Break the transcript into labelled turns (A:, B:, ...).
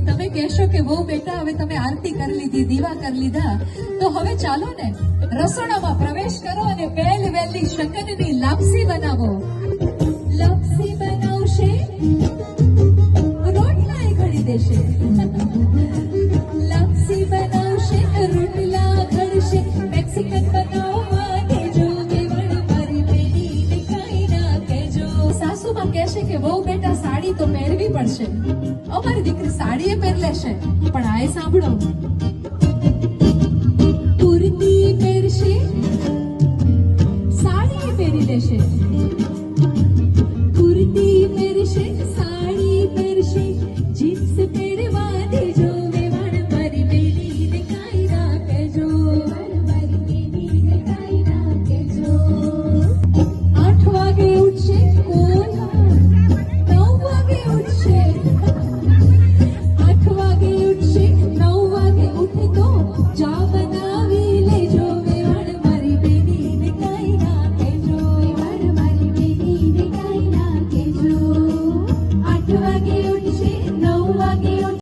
A: તમે કહેશો કે વહુ બેટા હવે તમે આરતી કરી લીધી, દીવા કરી લીધા, તો હવે ચાલો ને રસોડામાં પ્રવેશ કરો અને વહેલી શકનની લાપસી બનાવો. લાપસી બનાવશે, રોટલા ઘડી દેશે. લાપસી બનાવશે, રોટલા ઘડશે. મેક્સિકન બનાવવા દેજો, કેવળ મારી બેટીને કાંઈ ના કહેજો. સાસુમાં કહેશે કે વહુ બેટા સાડી તો પહેરવી પડશે. અમારી દીકરી સાડીએ પહેરી લેશે, પણ આય સાંભળો,